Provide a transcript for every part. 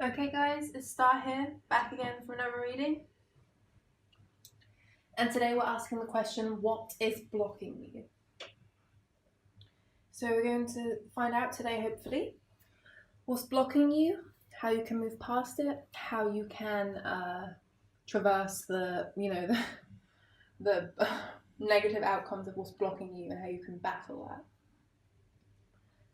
Okay guys, it's Star here, back again for another reading. And today we're asking the question, what is blocking you? So we're going to find out today, hopefully, what's blocking you, how you can move past it, how you can traverse the negative outcomes of what's blocking you and how you can battle that.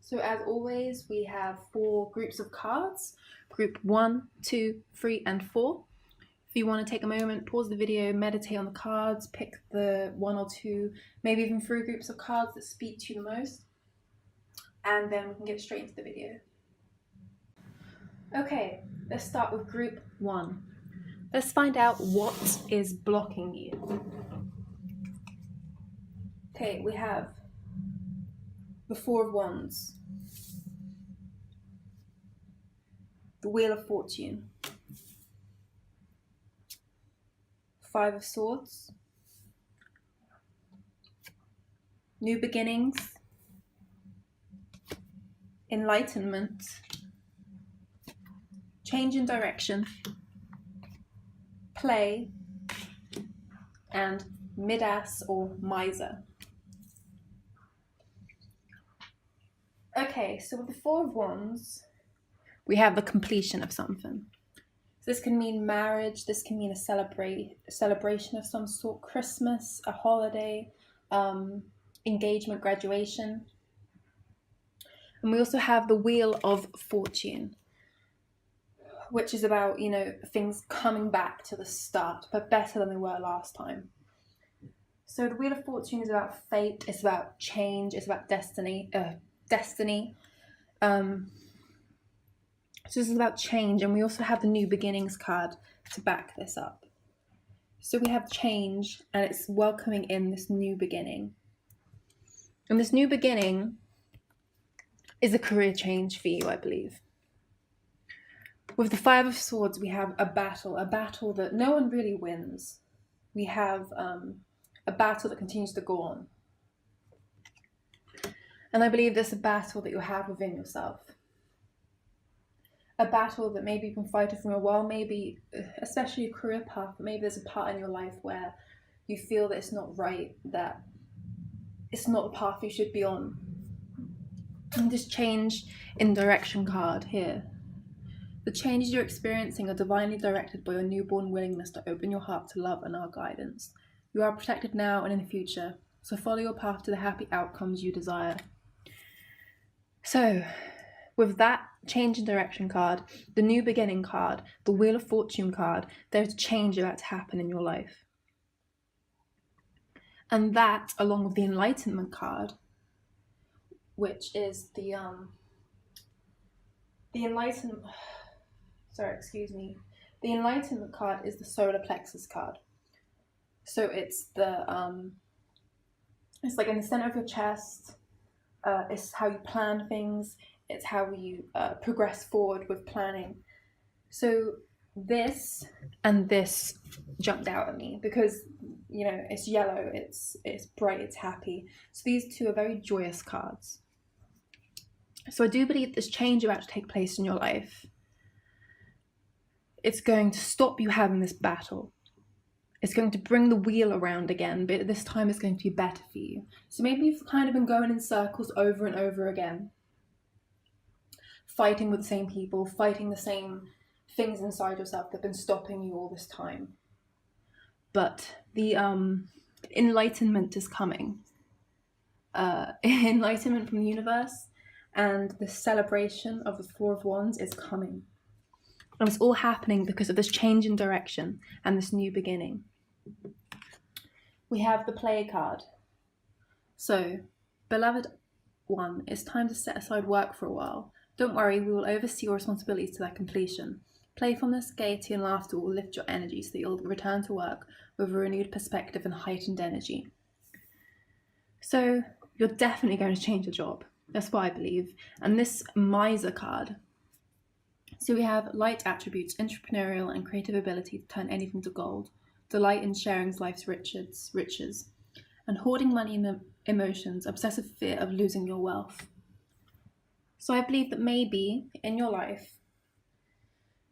So as always, we have 4 groups of cards, group 1, 2, 3, and 4. If you want to take a moment, pause the video, meditate on the cards, pick the 1 or 2, maybe even 3 groups of cards that speak to you the most, and then we can get straight into the video. Okay, let's start with group 1. Let's find out what is blocking you. Okay, we have the 4 of Wands, the Wheel of Fortune, 5 of Swords, New Beginnings, Enlightenment, Change in Direction, Play, and Midas or Miser. Okay, so with the 4 of Wands, we have the completion of something. So this can mean marriage, this can mean a celebration of some sort, Christmas, a holiday, engagement, graduation. And we also have the Wheel of Fortune, which is about, things coming back to the start, but better than they were last time. So the Wheel of Fortune is about fate, it's about change, it's about destiny. So this is about change, and we also have the New Beginnings card to back this up. So we have change, and it's welcoming in this new beginning. And this new beginning is a career change for you, I believe. With the 5 of Swords, we have a battle that no one really wins. We have a battle that continues to go on. And I believe there's a battle that you have within yourself. A battle that maybe you've been fighting for a while, maybe especially a career path, but maybe there's a part in your life where you feel that it's not right, that it's not the path you should be on. And this change in direction card here. The changes you're experiencing are divinely directed by your newborn willingness to open your heart to love and our guidance. You are protected now and in the future, so follow your path to the happy outcomes you desire. So, with that change in direction card, the new beginning card, the Wheel of Fortune card, there's change about to happen in your life. And that, along with the Enlightenment card, which is the Enlightenment card is the solar plexus card. So it's it's like in the center of your chest. It's how you plan things. It's how you progress forward with planning. So this and this jumped out at me because, it's yellow, it's bright, it's happy. So these 2 are very joyous cards. So I do believe this change about to take place in your life, it's going to stop you having this battle. It's going to bring the wheel around again, but this time it's going to be better for you. So maybe you've kind of been going in circles over and over again, fighting with the same people, fighting the same things inside yourself that have been stopping you all this time. But the enlightenment is coming. Enlightenment from the universe, and the celebration of the 4 of Wands is coming. And it's all happening because of this change in direction and this new beginning. We have the Play card. So, beloved one, it's time to set aside work for a while. Don't worry, we will oversee your responsibilities to their completion. Playfulness, gaiety, and laughter will lift your energy so that you'll return to work with a renewed perspective and heightened energy. So, you're definitely going to change your job. That's what I believe. And this Miser card. So we have light attributes, entrepreneurial and creative ability to turn anything to gold, delight in sharing life's riches, and hoarding money and emotions, obsessive fear of losing your wealth. So I believe that maybe in your life,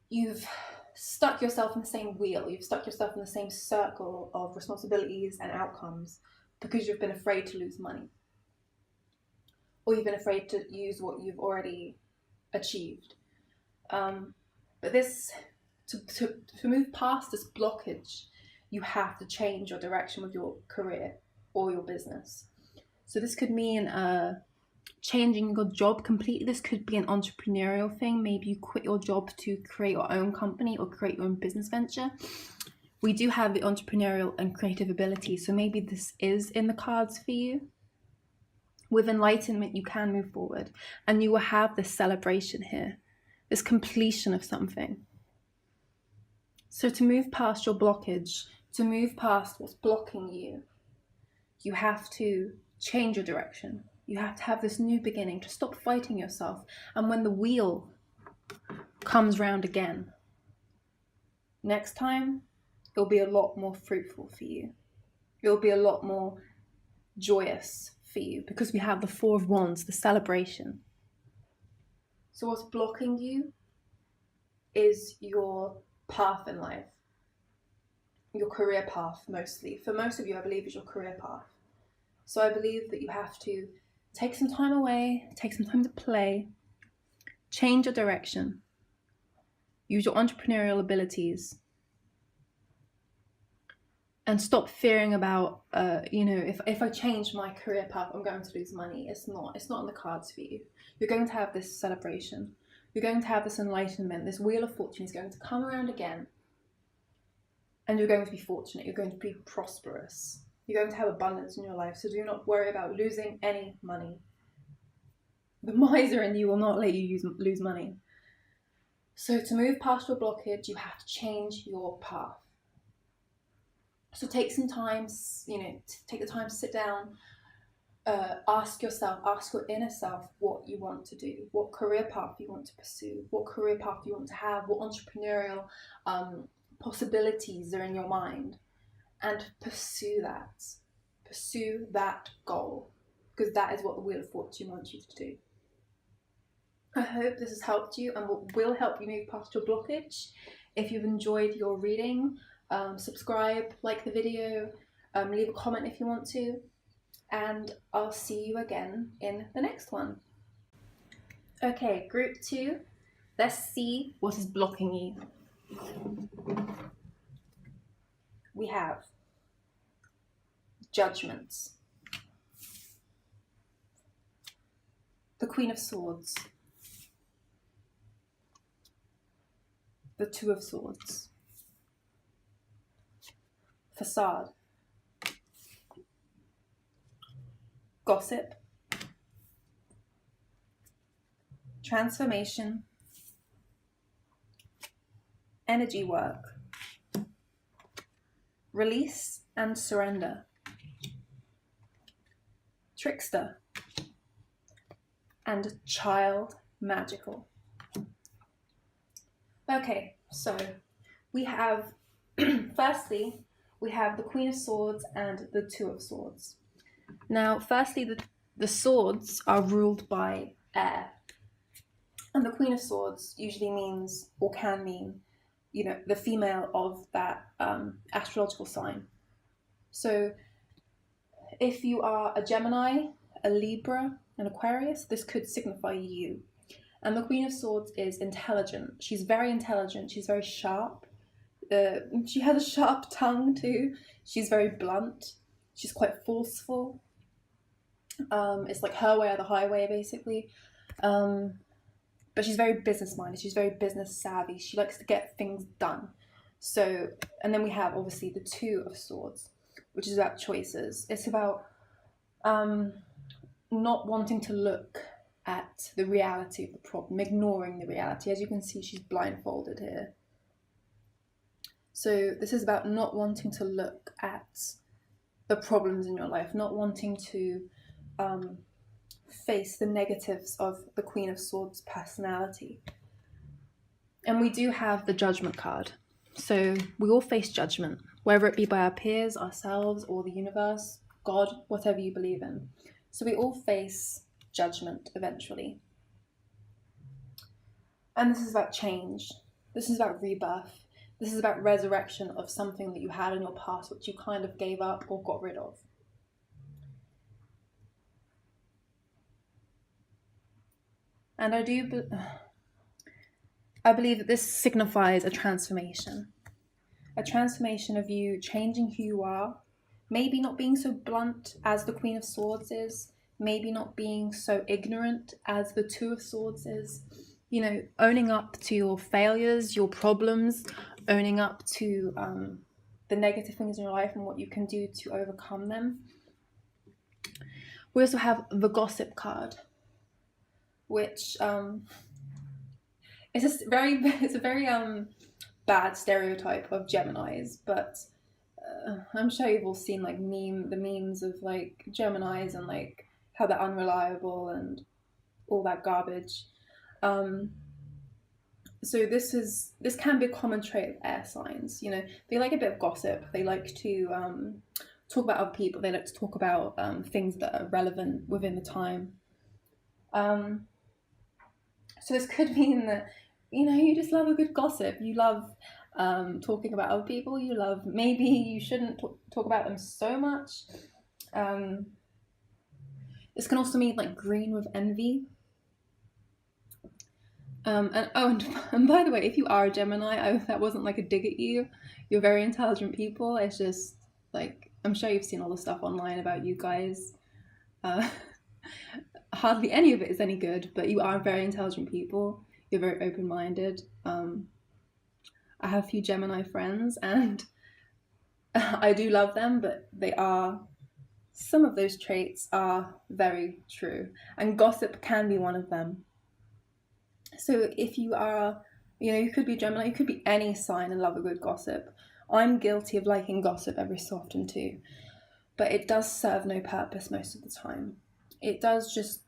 you've stuck yourself in the same wheel, you've stuck yourself in the same circle of responsibilities and outcomes because you've been afraid to lose money, or you've been afraid to use what you've already achieved. But this, to move past this blockage, you have to change your direction with your career or your business. So this could mean changing your job completely. This could be an entrepreneurial thing. Maybe you quit your job to create your own company or create your own business venture. We do have the entrepreneurial and creative ability, so maybe this is in the cards for you. With enlightenment, you can move forward, and you will have this celebration here, this completion of something. So to move past your blockage, to move past what's blocking you, you have to change your direction. You have to have this new beginning, to stop fighting yourself. And when the wheel comes round again, next time, it'll be a lot more fruitful for you. It'll be a lot more joyous for you, because we have the Four of Wands, the celebration. So what's blocking you is your path in life, your career path mostly. For most of you, I believe it's your career path. So I believe that you have to take some time away, take some time to play, change your direction, use your entrepreneurial abilities, and stop fearing about, if I change my career path, I'm going to lose money. It's not on the cards for you. You're going to have this celebration. You're going to have this enlightenment. This wheel of fortune is going to come around again. And you're going to be fortunate. You're going to be prosperous. You're going to have abundance in your life. So do not worry about losing any money. The miser in you will not let you lose money. So to move past your blockage, you have to change your path. So take some time, take the time to sit down, ask your inner self what you want to do, what career path you want to pursue, what career path you want to have, what entrepreneurial possibilities are in your mind, and pursue that goal, because that is what the Wheel of Fortune wants you to do. I hope this has helped you and will help you move past your blockage. If you've enjoyed your reading, subscribe, like the video, leave a comment if you want to, and I'll see you again in the next one. Okay, group 2, let's see what is blocking you. We have Judgments, the Queen of Swords, the Two of Swords, Facade, Gossip, Transformation, Energy Work, Release and Surrender, Trickster, and Child Magical. Okay, so we have, firstly, we have the Queen of Swords and the Two of Swords. Now, firstly, the swords are ruled by air. And the Queen of Swords usually means, or can mean, the female of that astrological sign. So if you are a Gemini, a Libra, an Aquarius, this could signify you. And the Queen of Swords is intelligent. She's very intelligent. She's very sharp. She has a sharp tongue too. She's very blunt. She's quite forceful. It's like her way or the highway, basically. But she's very business-minded. She's very business savvy. She likes to get things done. So, and then we have obviously the Two of Swords, which is about choices. It's about not wanting to look at the reality of the problem, ignoring the reality. As you can see, she's blindfolded here. So this is about not wanting to look at the problems in your life, not wanting to face the negatives of the Queen of Swords personality. And we do have the Judgment card. So we all face judgment, whether it be by our peers, ourselves, or the universe, God, whatever you believe in. So we all face judgment eventually. And this is about change. This is about rebirth. This is about resurrection of something that you had in your past which you kind of gave up or got rid of. And I believe that this signifies a transformation of you changing who you are, maybe not being so blunt as the Queen of Swords is, maybe not being so ignorant as the Two of Swords is, you know, owning up to your failures, your problems, owning up to the negative things in your life and what you can do to overcome them. We also have the Gossip card, which it's a very bad stereotype of Geminis, but I'm sure you've all seen like the memes of like Geminis and like how they're unreliable and all that garbage. So this can be a common trait of air signs. You know, they like a bit of gossip. They like to talk about other people. They like to talk about things that are relevant within the time. So this could mean that, you know, you just love a good gossip. You love talking about other people. You love, maybe you shouldn't talk about them so much. This can also mean like green with envy. And by the way, if you are a Gemini, that wasn't like a dig at you. You're very intelligent people. It's just like, I'm sure you've seen all the stuff online about you guys. Hardly any of it is any good, but you are very intelligent people. You're very open-minded. I have a few Gemini friends and I do love them, but some of those traits are very true, and gossip can be one of them. So if you are, you know, you could be Gemini, you could be any sign and love a good gossip. I'm guilty of liking gossip every so often too, but it does serve no purpose most of the time. It does just,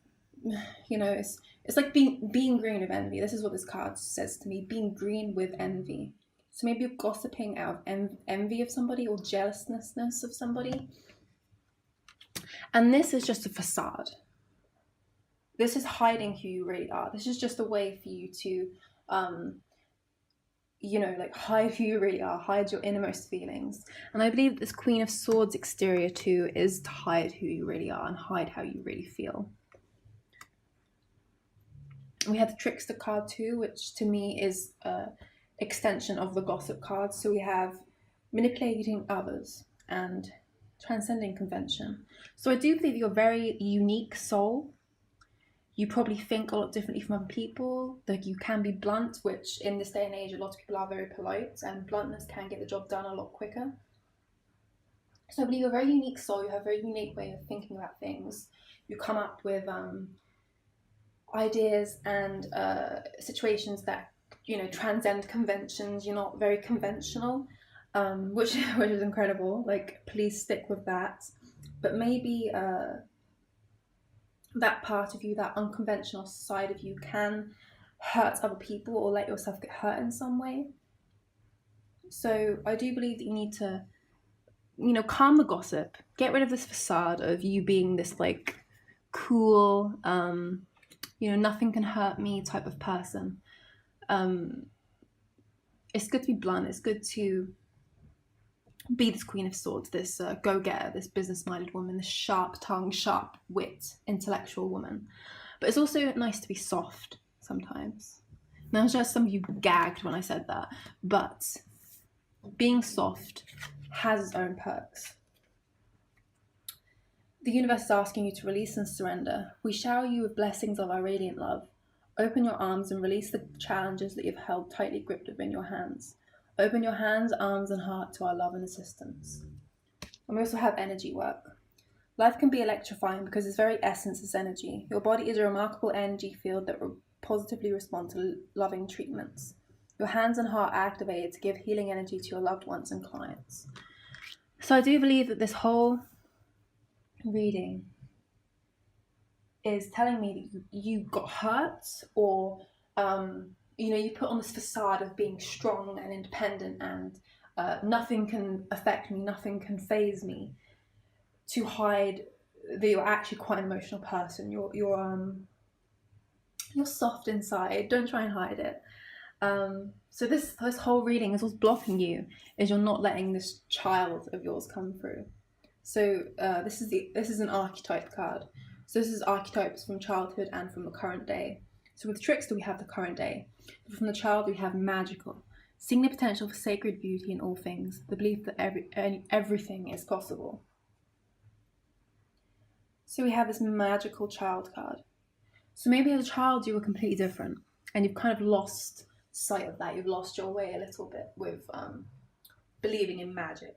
you know, it's like being green with envy. This is what this card says to me, being green with envy. So maybe you're gossiping out of envy of somebody or jealousness of somebody. And this is just a facade. This is hiding who you really are. This is just a way for you to, you know, like hide who you really are, hide your innermost feelings. And I believe this Queen of Swords exterior too is to hide who you really are and hide how you really feel. We have the Trickster card too, which to me is an extension of the Gossip card. So we have manipulating others and transcending convention. So I do believe you're a very unique soul. You probably think a lot differently from other people. Like, you can be blunt, which in this day and age, a lot of people are very polite, and bluntness can get the job done a lot quicker. So I believe you're a very unique soul. You have a very unique way of thinking about things. You come up with ideas and situations that, you know, transcend conventions. You're not very conventional, which is incredible. Like, please stick with that. But maybe that part of you, that unconventional side of you, can hurt other people or let yourself get hurt in some way. So I do believe that you need to, you know, calm the gossip, get rid of this facade of you being this like cool, you know, nothing can hurt me type of person. It's good to be blunt. It's good to be this Queen of Swords, this go-getter, this business-minded woman, this sharp-tongued, sharp-wit, intellectual woman. But it's also nice to be soft sometimes. Now, just some of you gagged when I said that, but being soft has its own perks. The universe is asking you to release and surrender. We shower you with blessings of our radiant love. Open your arms and release the challenges that you've held tightly gripped within your hands. Open your hands, arms, and heart to our love and assistance. And we also have energy work. Life can be electrifying because its very essence is energy. Your body is a remarkable energy field that will positively respond to loving treatments. Your hands and heart are activated to give healing energy to your loved ones and clients. So I do believe that this whole reading is telling me that you got hurt, or you know, you put on this facade of being strong and independent and nothing can affect me, nothing can faze me, to hide that you're actually quite an emotional person. You're soft inside. Don't try and hide it. So this whole reading is what's blocking you, is you're not letting this child of yours come through. So this is an archetype card. So this is archetypes from childhood and from the current day. So with trickster we have the current day. From the child we have magical, seeing the potential for sacred beauty in all things, the belief that everything is possible. So we have this magical child card. So maybe as a child you were completely different, and you've kind of lost sight of that. You've lost your way a little bit with believing in magic.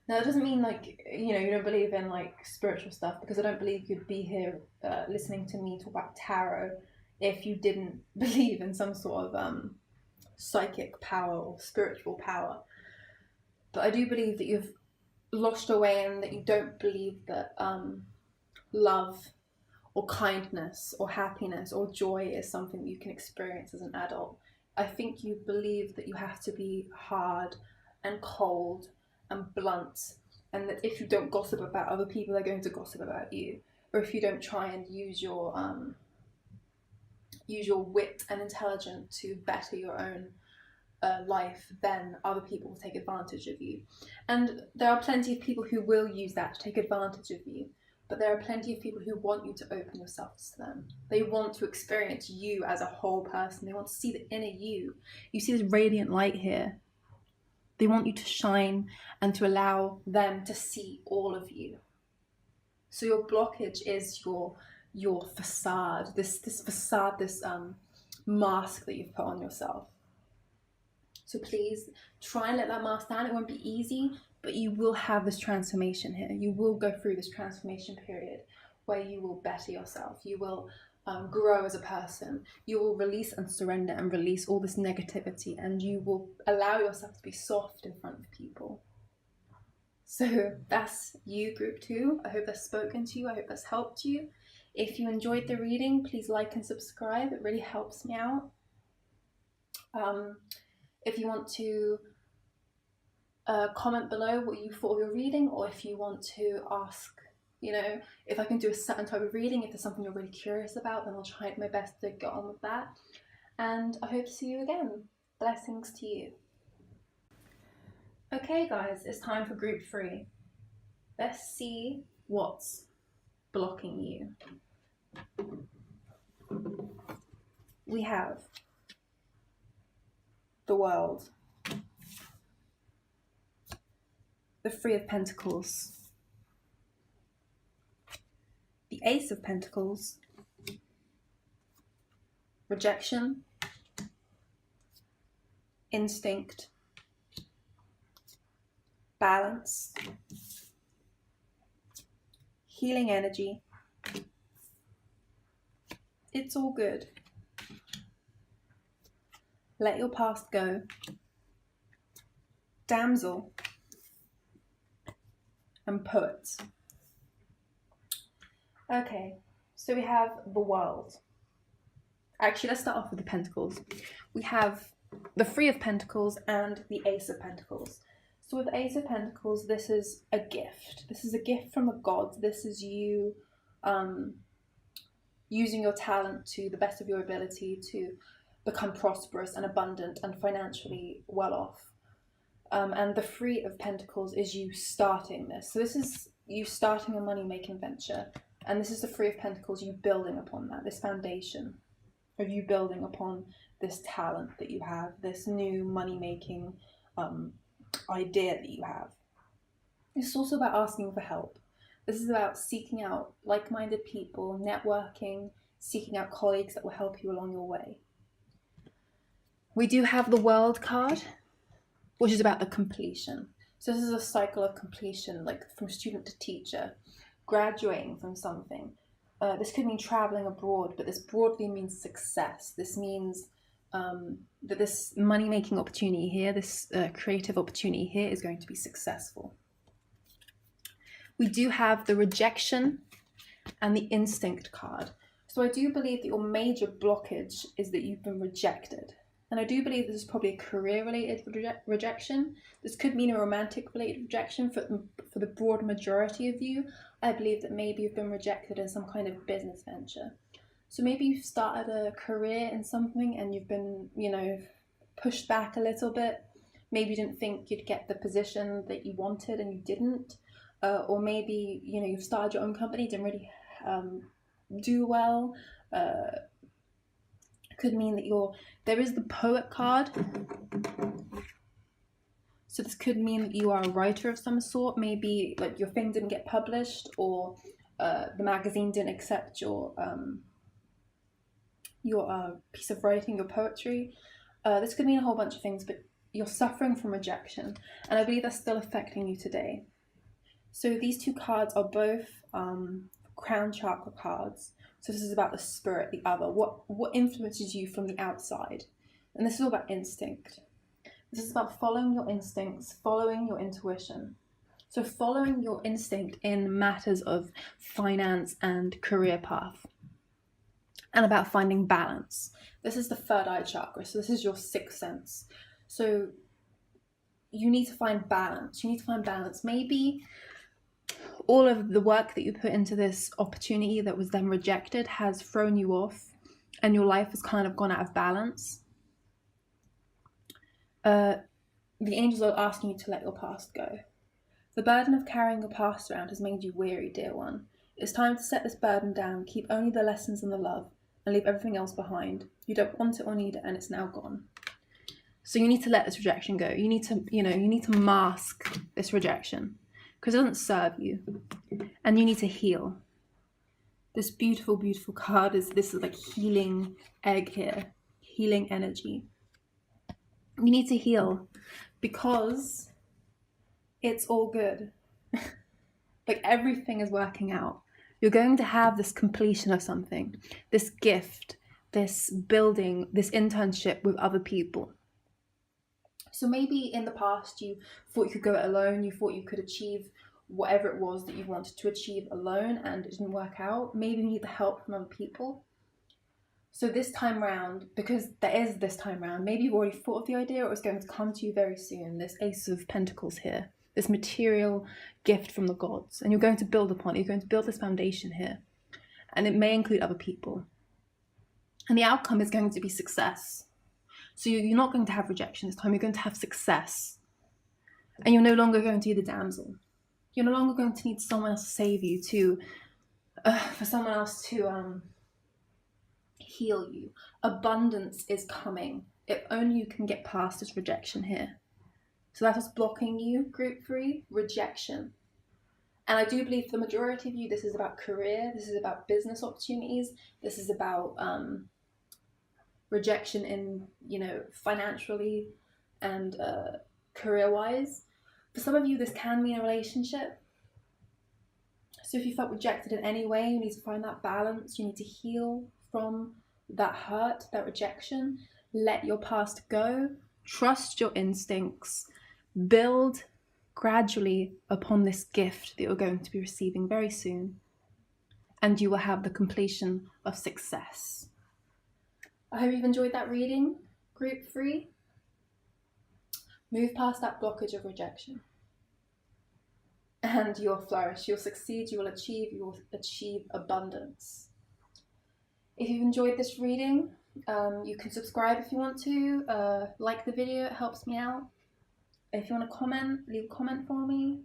Now, it doesn't mean you don't believe in spiritual stuff, because I don't believe you'd be here listening to me talk about tarot if you didn't believe in some sort of psychic power or spiritual power. But I do believe that you've lost your way, and that you don't believe that love or kindness or happiness or joy is something that you can experience as an adult. I think you believe that you have to be hard and cold and blunt, and that if you don't gossip about other people, they're going to gossip about you. Or if you don't try and use your wit and intelligence to better your own life, then other people will take advantage of you. And there are plenty of people who will use that to take advantage of you, but there are plenty of people who want you to open yourself to them. They want to experience you as a whole person. They want to see the inner you. You see this radiant light here. They want you to shine and to allow them to see all of you. So your blockage is your facade, this facade, this mask that you've put on yourself. So please try and let that mask down. It won't be easy, but you will have this transformation here. You will go through this transformation period where you will better yourself. You will grow as a person. You will release and surrender and release all this negativity, and you will allow yourself to be soft in front of people. So that's you, group 2. I hope that's spoken to you. I hope that's helped you. If you enjoyed the reading, please like and subscribe. It really helps me out. If you want to comment below what you thought of your reading, or if you want to ask, if I can do a certain type of reading, if there's something you're really curious about, then I'll try my best to get on with that. And I hope to see you again. Blessings to you. Okay guys, it's time for group 3. Let's see what's blocking you. We have the World, the Three of Pentacles, the Ace of Pentacles, rejection, instinct, balance, healing energy. It's all good. Let your past go. Damsel and Poet. Okay, so we have the World. Actually, let's start off with the Pentacles. We have the Three of Pentacles and the Ace of Pentacles. So with the Ace of Pentacles, this is a gift. This is a gift from the gods. This is you using your talent to the best of your ability to become prosperous and abundant and financially well off. And the Three of Pentacles is you starting this. So this is you starting a money-making venture. And this is the Three of Pentacles, you building upon that, this foundation of you building upon this talent that you have, this new money-making idea that you have. It's also about asking for help. This is about seeking out like-minded people, networking, seeking out colleagues that will help you along your way. We do have the World card, which is about the completion. So this is a cycle of completion, like from student to teacher, graduating from something. This could mean traveling abroad, but this broadly means success. This means that this money-making opportunity here, this creative opportunity here is going to be successful. We do have the rejection and the instinct card. So I do believe that your major blockage is that you've been rejected. And I do believe this is probably a career-related rejection. This could mean a romantic-related rejection for the broad majority of you. I believe that maybe you've been rejected in some kind of business venture. So maybe you've started a career in something and you've been, pushed back a little bit. Maybe you didn't think you'd get the position that you wanted and you didn't. Or maybe, you've started your own company, didn't really do well. Could mean that there is the poet card. So this could mean that you are a writer of some sort. Maybe like your thing didn't get published, or the magazine didn't accept your piece of writing, your poetry. This could mean a whole bunch of things, but you're suffering from rejection, and I believe that's still affecting you today. So these two cards are both crown chakra cards. So this is about the spirit, the other. What influences you from the outside? And this is all about instinct. This is about following your instincts, following your intuition. So following your instinct in matters of finance and career path. And about finding balance. This is the third eye chakra. So this is your sixth sense. So you need to find balance. Maybe all of the work that you put into this opportunity that was then rejected has thrown you off, and your life has kind of gone out of balance. The angels are asking you to let your past go. The burden of carrying your past around has made you weary, dear one. It's time to set this burden down, keep only the lessons and the love, and leave everything else behind. You don't want it or need it, and it's now gone. So you need to let this rejection go. You need to mask this rejection, because it doesn't serve you. And you need to heal. This beautiful, beautiful card is like healing egg here, healing energy. You need to heal because it's all good. Like everything is working out. You're going to have this completion of something, this gift, this building, this internship with other people. So maybe in the past you thought you could go it alone, you thought you could achieve whatever it was that you wanted to achieve alone and it didn't work out. Maybe you need the help from other people. So this time round, because there is this time round, maybe you've already thought of the idea or it was going to come to you very soon, this Ace of Pentacles here, this material gift from the gods, and you're going to build upon it, you're going to build this foundation here, and it may include other people. And the outcome is going to be success. So you're not going to have rejection this time, you're going to have success. And you're no longer going to be the damsel. You're no longer going to need someone else to save you, for someone else to heal you. Abundance is coming if only you can get past this rejection here. So that is blocking you, group 3, rejection. And I do believe for the majority of you, this is about career, this is about business opportunities, this is about rejection in, financially and career-wise. For some of you, this can mean a relationship. So if you felt rejected in any way, you need to find that balance. You need to heal from that hurt, that rejection. Let your past go. Trust your instincts. Build gradually upon this gift that you're going to be receiving very soon. And you will have the completion of success. I hope you've enjoyed that reading, group 3. Move past that blockage of rejection. And you'll flourish, you'll succeed, you will achieve abundance. If you've enjoyed this reading, you can subscribe if you want to, like the video, it helps me out. If you want to comment, leave a comment for me,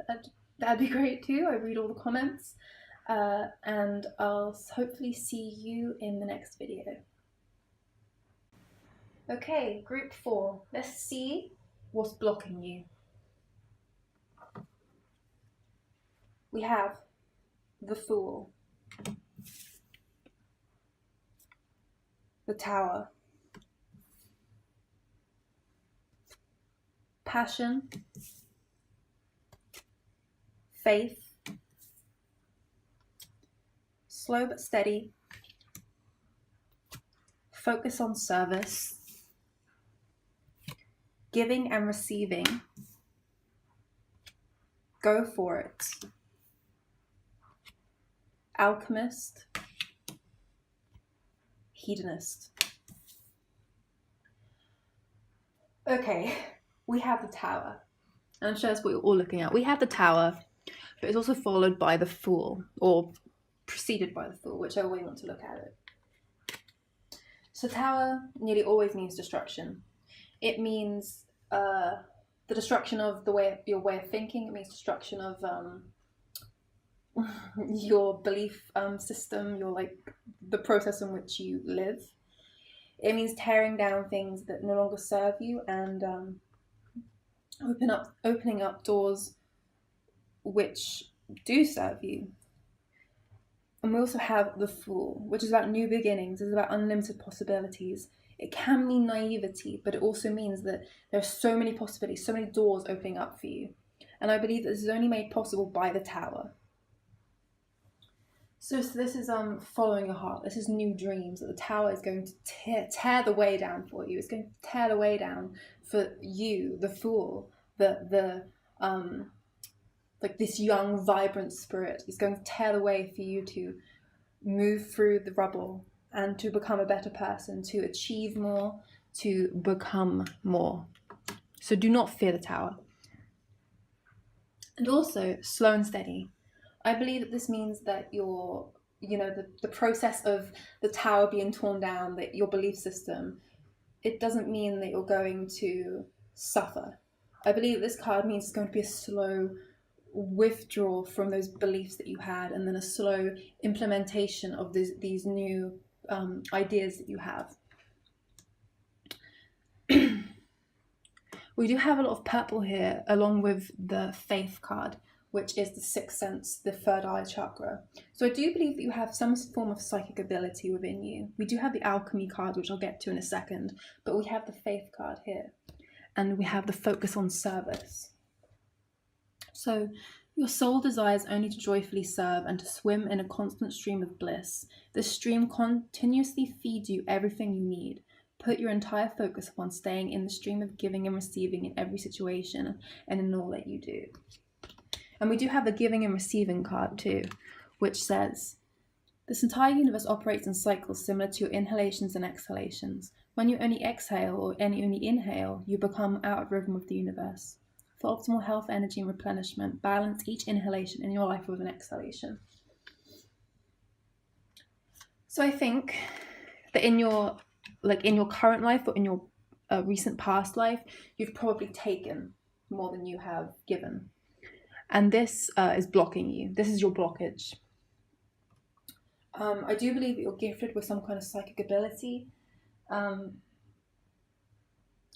that'd be great too, I read all the comments. And I'll hopefully see you in the next video. Okay, group 4, let's see what's blocking you. We have the Fool, the Tower, Passion, Faith, Slow but Steady, Focus on Service, Giving and Receiving, Go for It, Alchemist, Hedonist. Okay, we have the Tower. And I'm sure that's what you're all looking at. We have the Tower, but it's also followed by the Fool, or preceded by the Fool, whichever way you want to look at it. So tower nearly always means destruction. It means the destruction of your way of thinking. It means destruction of your belief system, your the process in which you live. It means tearing down things that no longer serve you and opening up doors which do serve you. And we also have the Fool, which is about new beginnings. It's about unlimited possibilities. It can mean naivety, but it also means that there are so many possibilities, so many doors opening up for you. And I believe that this is only made possible by the Tower. So this is following your heart. This is new dreams. That the Tower is going to tear the way down for you. It's going to tear the way down for you, the Fool, this young, vibrant spirit. Is going to tear the way for you to move through the rubble and to become a better person, to achieve more, to become more. So do not fear the Tower. And also, slow and steady. I believe that this means that the process of the Tower being torn down, that your belief system, it doesn't mean that you're going to suffer. I believe this card means it's going to be a slow withdrawal from those beliefs that you had, and then a slow implementation of these new ideas that you have. We do have a lot of purple here, along with the Faith card, which is the sixth sense, the third eye chakra. So I do believe that you have some form of psychic ability within you. We do have the Alchemy card, which I'll get to in a second, but we have the Faith card here, and we have the focus on service. So your soul desires only to joyfully serve and to swim in a constant stream of bliss. This stream continuously feeds you everything you need. Put your entire focus upon staying in the stream of giving and receiving in every situation and in all that you do. And we do have the giving and receiving card too, which says, this entire universe operates in cycles similar to your inhalations and exhalations. When you only exhale or only inhale, you become out of rhythm with the universe. For optimal health, energy, and replenishment, balance each inhalation in your life with an exhalation. So I think that in your current life or in your recent past life, you've probably taken more than you have given. And this is blocking you. This is your blockage. I do believe that you're gifted with some kind of psychic ability.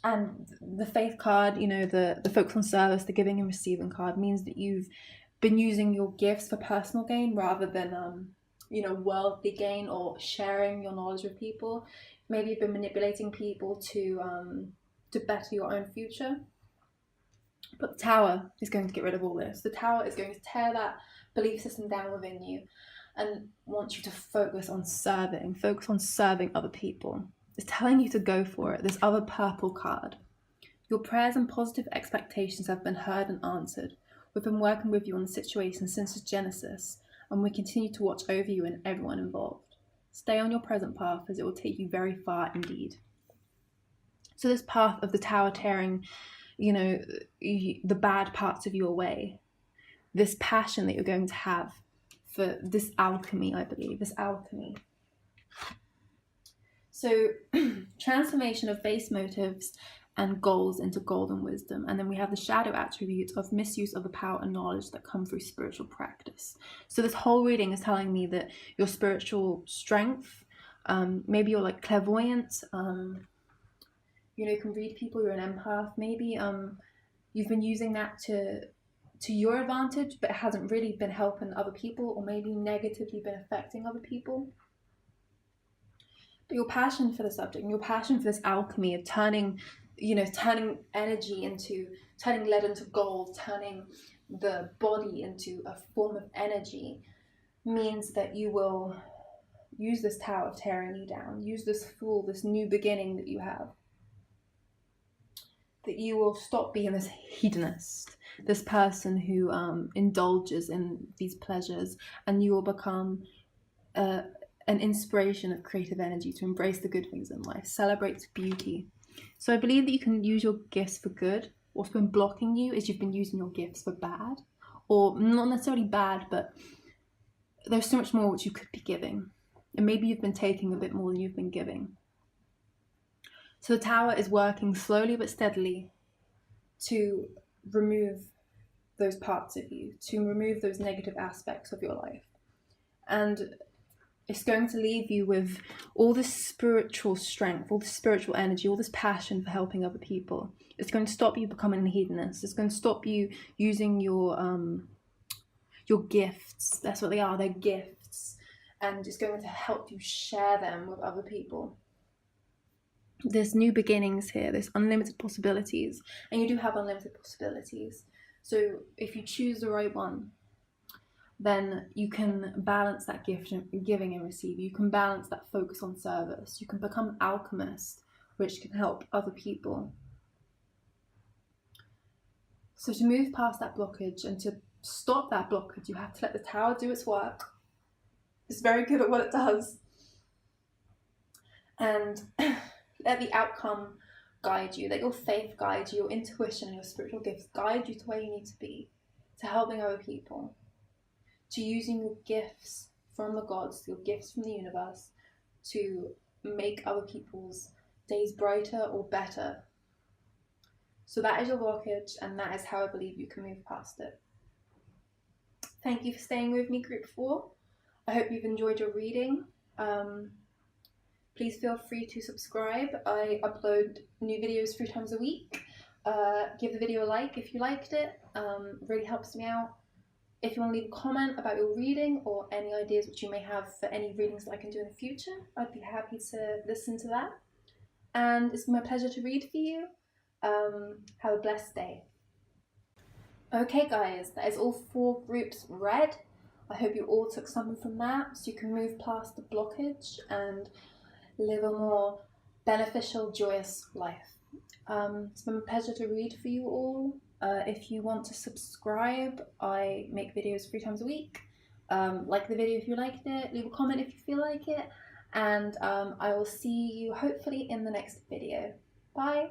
And the Faith card, the focus on service, the giving and receiving card means that you've been using your gifts for personal gain rather than, worldly gain or sharing your knowledge with people. Maybe you've been manipulating people to better your own future. But the Tower is going to get rid of all this. The Tower is going to tear that belief system down within you and wants you to focus on serving other people. It's telling you to go for it. This other purple card. Your prayers and positive expectations have been heard and answered. We've been working with you on the situation since its genesis, and we continue to watch over you and everyone involved. Stay on your present path, as it will take you very far indeed. So this path of the Tower tearing, the bad parts of you away, this passion that you're going to have for this alchemy, I believe, this alchemy. So transformation of base motives and goals into golden wisdom. And then we have the shadow attributes of misuse of the power and knowledge that come through spiritual practice. So this whole reading is telling me that your spiritual strength, maybe you're clairvoyant, you can read people, you're an empath, maybe you've been using that to your advantage, but it hasn't really been helping other people, or maybe negatively been affecting other people. But your passion for the subject and your passion for this alchemy of turning energy turning lead into gold, turning the body into a form of energy, means that you will use this Tower of tearing you down, use this Fool, this new beginning that you have. That you will stop being this hedonist, this person who indulges in these pleasures, and you will become an inspiration of creative energy to embrace the good things in life, celebrate beauty. So I believe that you can use your gifts for good. What's been blocking you is you've been using your gifts for bad, or not necessarily bad, but there's so much more which you could be giving. And maybe you've been taking a bit more than you've been giving. So the Tower is working slowly but steadily to remove those parts of you, to remove those negative aspects of your life. And it's going to leave you with all this spiritual strength, all this spiritual energy, all this passion for helping other people. It's going to stop you becoming a hedonist. It's going to stop you using your gifts. That's what they are. They're gifts. And it's going to help you share them with other people. There's new beginnings here. There's unlimited possibilities. And you do have unlimited possibilities. So if you choose the right one, then you can balance that gift, giving and receiving. You can balance that focus on service. You can become alchemist, which can help other people. So to move past that blockage and to stop that blockage, you have to let the Tower do its work. It's very good at what it does. And let the outcome guide you. Let your faith guide you, your intuition and your spiritual gifts guide you to where you need to be, to helping other people, to using your gifts from the gods, your gifts from the universe, to make other people's days brighter or better. So that is your blockage, and that is how I believe you can move past it. Thank you for staying with me, Group 4. I hope you've enjoyed your reading. Please feel free to subscribe. I upload new videos 3 times a week. Give the video a like if you liked it. Really helps me out. If you want to leave a comment about your reading or any ideas which you may have for any readings that I can do in the future, I'd be happy to listen to that. And it's my pleasure to read for you. Have a blessed day. Okay guys, that is all 4 groups read. I hope you all took something from that so you can move past the blockage and live a more beneficial, joyous life. It's been a pleasure to read for you all. If you want to subscribe, I make videos 3 times a week. Like the video if you liked it, leave a comment if you feel like it, and I will see you hopefully in the next video. Bye!